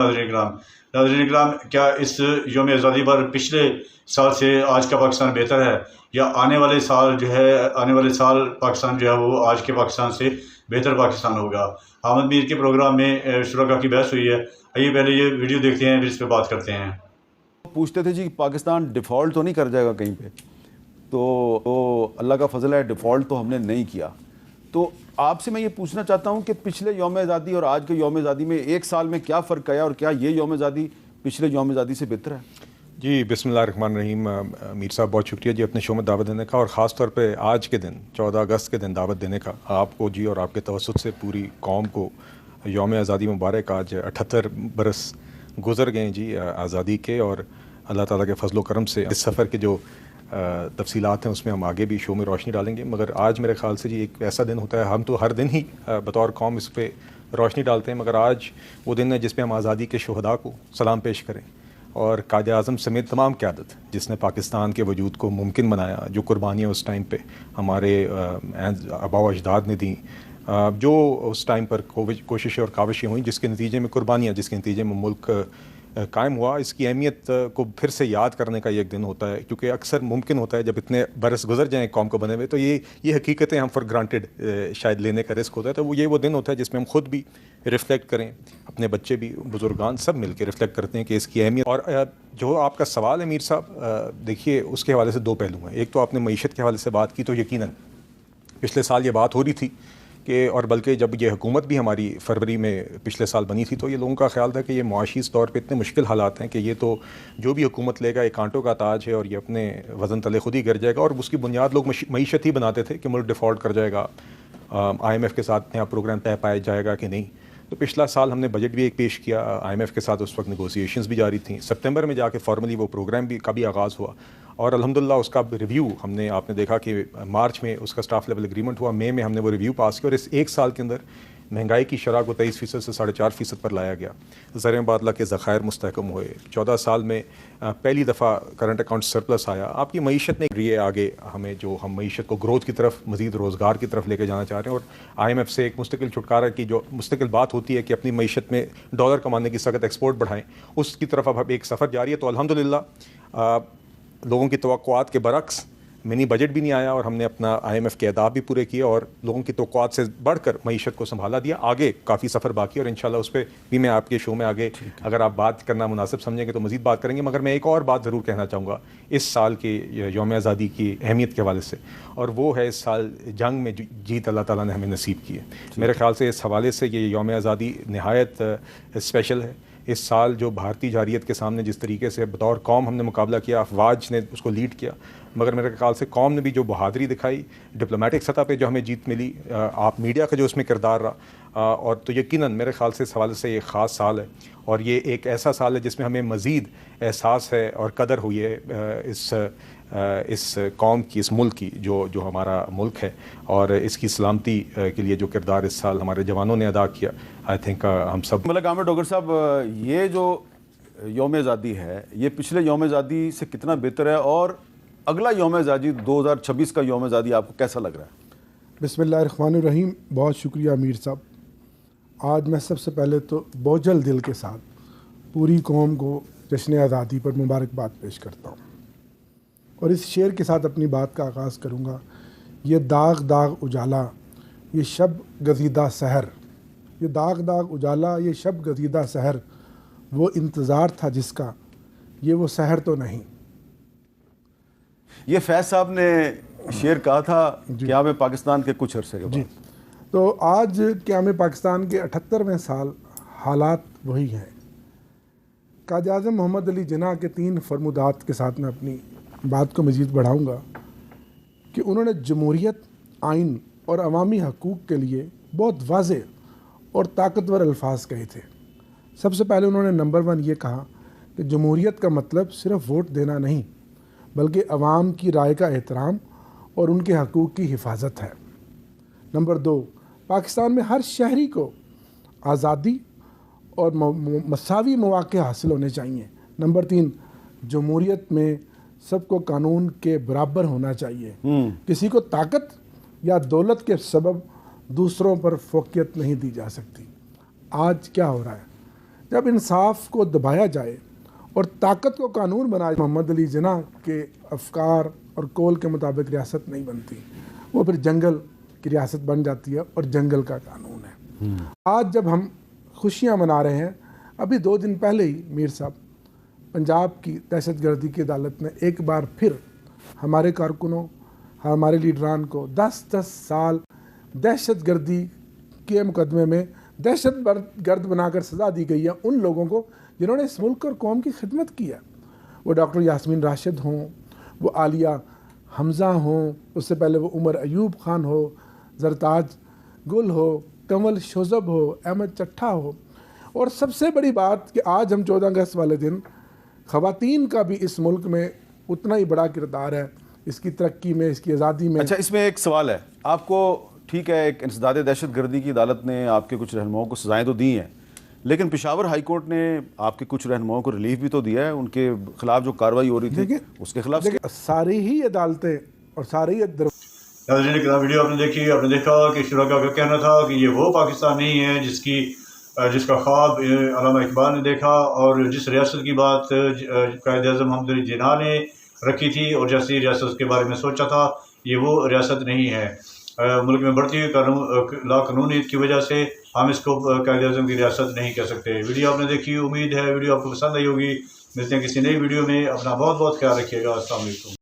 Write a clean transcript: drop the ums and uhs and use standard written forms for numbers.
ناظرین اکرام، کیا اس یوم آزادی پر پچھلے سال سے آج کا پاکستان بہتر ہے، یا آنے والے سال پاکستان جو ہے وہ آج کے پاکستان سے بہتر پاکستان ہوگا؟ حامد میر کے پروگرام میں شرکا کی بحث ہوئی ہے. آئیے پہلے یہ ویڈیو دیکھتے ہیں، پھر اس پہ بات کرتے ہیں. پوچھتے تھے جی پاکستان ڈیفالٹ تو نہیں کر جائے گا کہیں پہ؟ تو اللہ کا فضل ہے، ڈیفالٹ تو ہم نے نہیں کیا. تو آپ سے میں یہ پوچھنا چاہتا ہوں کہ پچھلے یوم آزادی اور آج کے یوم آزادی میں ایک سال میں کیا فرق آیا، اور کیا یہ یوم آزادی پچھلے یوم آزادی سے بہتر ہے؟ جی بسم اللہ الرحمن الرحیم. میر صاحب بہت شکریہ جی اپنے شو میں دعوت دینے کا، اور خاص طور پہ آج کے دن 14 اگست کے دن دعوت دینے کا. آپ کو جی اور آپ کے توسط سے پوری قوم کو یوم آزادی مبارک. آج 78 برس گزر گئے جی آزادی کے، اور اللہ تعالیٰ کے فضل و کرم سے اس سفر کے جو تفصیلات ہیں اس میں ہم آگے بھی شو میں روشنی ڈالیں گے. مگر آج میرے خیال سے جی ایک ایسا دن ہوتا ہے، ہم تو ہر دن ہی بطور قوم اس پہ روشنی ڈالتے ہیں، مگر آج وہ دن ہے جس پہ ہم آزادی کے شہداء کو سلام پیش کریں، اور قائد اعظم سمیت تمام قیادت جس نے پاکستان کے وجود کو ممکن بنایا، جو قربانیاں اس ٹائم پہ ہمارے آباء و اجداد نے دیں، جو اس ٹائم پر کوششیں اور کاوشیں ہوئیں جس کے نتیجے میں قربانیاں، جس کے نتیجے میں ملک قائم ہوا. اس کی اہمیت کو پھر سے یاد کرنے کا یہ ایک دن ہوتا ہے، کیونکہ اکثر ممکن ہوتا ہے جب اتنے برس گزر جائیں قوم کو بنے ہوئے تو یہ حقیقتیں ہم فار گرانٹیڈ شاید لینے کا رسک ہوتا ہے. تو وہ دن ہوتا ہے جس میں ہم خود بھی ریفلیکٹ کریں، اپنے بچے بھی، بزرگان سب مل کے ریفلیکٹ کرتے ہیں کہ اس کی اہمیت. اور جو آپ کا سوال ہے میر صاحب، دیکھیے اس کے حوالے سے دو پہلو ہیں. ایک تو آپ نے معیشت کے حوالے سے بات کی، تو یقیناً پچھلے سال یہ بات ہو رہی تھی کہ، اور بلکہ جب یہ حکومت بھی ہماری فروری میں پچھلے سال بنی تھی، تو یہ لوگوں کا خیال تھا کہ یہ معاشی طور پہ اتنے مشکل حالات ہیں کہ یہ تو جو بھی حکومت لے گا ایک کانٹوں کا تاج ہے، اور یہ اپنے وزن تلے خود ہی گر جائے گا. اور اس کی بنیاد لوگ معیشت ہی بناتے تھے کہ ملک ڈیفالٹ کر جائے گا، IMF کے ساتھ نیا پروگرام طے پایا جائے گا کہ نہیں. تو پچھلا سال ہم نے بجٹ بھی ایک پیش کیا IMF کے ساتھ، اس وقت نیگوسیشنز بھی جاری تھیں. سپتمبر میں جا کے فارملی وہ پروگرام کا بھی آغاز ہوا، اور الحمدللہ اس کا ریویو آپ نے دیکھا کہ مارچ میں اس کا سٹاف لیول اگریمنٹ ہوا، مئی میں ہم نے وہ ریویو پاس کیا، اور اس ایک سال کے اندر مہنگائی کی شرح کو 23% سے 4.5% پر لایا گیا. زر مبادلہ کے ذخائر مستحکم ہوئے. 14 سال میں پہلی دفعہ کرنٹ اکاؤنٹ سرپلس آیا. آپ کی معیشت نے لیے آگے ہمیں، جو ہم معیشت کو گروتھ کی طرف، مزید روزگار کی طرف لے کے جانا چاہ رہے ہیں، اور IMF سے ایک مستقل چھٹکارا کی جو مستقل بات ہوتی ہے کہ اپنی معیشت میں ڈالر کمانے کی سخت ایکسپورٹ بڑھائیں، اس کی طرف اب ایک سفر جاری ہے. تو الحمدللہ لوگوں کی توقعات کے برعکس منی بجٹ بھی نہیں آیا، اور ہم نے اپنا IMF کے اہداف بھی پورے کیے، اور لوگوں کی توقعات سے بڑھ کر معیشت کو سنبھالا دیا. آگے کافی سفر باقی ہے، اور انشاءاللہ اس پہ بھی میں آپ کے شو میں آگے اگر آپ بات کرنا مناسب سمجھیں گے تو مزید بات کریں گے. مگر میں ایک اور بات ضرور کہنا چاہوں گا اس سال کے یوم آزادی کی اہمیت کے حوالے سے، اور وہ ہے اس سال جنگ میں جیت اللہ تعالیٰ نے ہمیں نصیب کی ہے. میرے خیال سے اس حوالے سے یہ یوم آزادی نہایت اسپیشل ہے. اس سال جو بھارتی جارحیت کے سامنے جس طریقے سے بطور قوم ہم نے مقابلہ کیا، افواج نے اس کو لیڈ کیا، مگر میرے خیال سے قوم نے بھی جو بہادری دکھائی، ڈپلومیٹک سطح پہ جو ہمیں جیت ملی، آپ میڈیا کا جو اس میں کردار رہا، اور تو یقیناً میرے خیال سے اس حوالے سے یہ خاص سال ہے، اور یہ ایک ایسا سال ہے جس میں ہمیں مزید احساس ہے اور قدر ہوئی ہے اس قوم کی، اس ملک کی، جو ہمارا ملک ہے، اور اس کی سلامتی کے لیے جو کردار اس سال ہمارے جوانوں نے ادا کیا. آئی تھنک ہم سب ملک عامر ڈاکٹر صاحب، یہ جو یوم آزادی ہے یہ پچھلے یوم آزادی سے کتنا بہتر ہے، اور اگلا یوم آزادی 2026 کا یوم آزادی آپ کو کیسا لگ رہا ہے؟ بسم اللہ الرحمن الرحیم. بہت شکریہ امیر صاحب. آج میں سب سے پہلے تو بوجھل دل کے ساتھ پوری قوم کو جشن آزادی پر مبارکباد پیش کرتا ہوں، اور اس شعر کے ساتھ اپنی بات کا آغاز کروں گا. یہ داغ داغ اجالا، یہ شب گزیدہ سحر، یہ داغ داغ اجالا، یہ شب گزیدہ سحر، وہ انتظار تھا جس کا، یہ وہ سحر تو نہیں. یہ فیض صاحب نے شعر کہا تھا قیام پاکستان کے کچھ عرصے کے بعد. جی، تو آج قیام پاکستان کے 78ویں سال حالات وہی ہیں. قائد اعظم محمد علی جناح کے 3 فرمودات کے ساتھ میں اپنی بات کو مزید بڑھاؤں گا کہ انہوں نے جمہوریت، آئین اور عوامی حقوق کے لیے بہت واضح اور طاقتور الفاظ کہے تھے. سب سے پہلے انہوں نے نمبر 1 یہ کہا کہ جمہوریت کا مطلب صرف ووٹ دینا نہیں، بلکہ عوام کی رائے کا احترام اور ان کے حقوق کی حفاظت ہے. نمبر 2، پاکستان میں ہر شہری کو آزادی اور مساوی مواقع حاصل ہونے چاہیے. نمبر 3، جمہوریت میں سب کو قانون کے برابر ہونا چاہیے. کسی کو طاقت یا دولت کے سبب دوسروں پر فوقیت نہیں دی جا سکتی. آج کیا ہو رہا ہے؟ جب انصاف کو دبایا جائے اور طاقت کو قانون بنایا، محمد علی جناح کے افکار اور قول کے مطابق ریاست نہیں بنتی، وہ پھر جنگل کی ریاست بن جاتی ہے اور جنگل کا قانون ہے۔ آج جب ہم خوشیاں منا رہے ہیں، ابھی 2 دن پہلے ہی میر صاحب پنجاب کی دہشت گردی کی عدالت نے ایک بار پھر ہمارے کارکنوں، ہمارے لیڈران کو 10 سال دہشت گردی کے مقدمے میں دہشت گرد بنا کر سزا دی گئی ہے ان لوگوں کو جنہوں نے اس ملک اور قوم کی خدمت کی ہے، وہ ڈاکٹر یاسمین راشد ہوں، وہ عالیہ حمزہ ہوں، اس سے پہلے وہ عمر ایوب خان ہو، زرتاج گل ہو، کنول شوذب ہو، احمد چٹھا ہو، اور سب سے بڑی بات کہ آج ہم 14 اگست والے دن خواتین کا بھی اس ملک میں اتنا ہی بڑا کردار ہے، اس کی ترقی میں، اس کی آزادی میں۔ اچھا، اس میں ایک سوال ہے، آپ کو ٹھیک ہے ایک انسداد دہشت گردی کی عدالت نے آپ کے کچھ رہنماؤں کو سزائیں تو دی ہیں، لیکن پشاور ہائی کورٹ نے آپ کے کچھ رہنماؤں کو ریلیف بھی تو دیا ہے، ان کے خلاف جو کارروائی ہو رہی تھی اس کے خلاف۔ ساری ہی عدالتیں اور ساری ناظرین کرام، ویڈیو آپ نے دیکھی، آپ نے دیکھا کہ شرکاء کا کہنا تھا کہ یہ وہ پاکستان نہیں ہے جس کا خواب علامہ اقبال نے دیکھا، اور جس ریاست کی بات قائد اعظم محمد علی جناح نے رکھی تھی اور جیسی ریاست کے بارے میں سوچا تھا، یہ وہ ریاست نہیں ہے۔ ملک میں بڑھتی ہوئی لا قانونیت کی وجہ سے ہم اس کو قائد اعظم کی ریاست نہیں کہہ سکتے۔ ویڈیو آپ نے دیکھی، امید ہے ویڈیو آپ کو پسند آئی ہوگی۔ ملتے ہیں کسی نئی ویڈیو میں، اپنا بہت بہت خیال رکھیے گا۔ السلام علیکم۔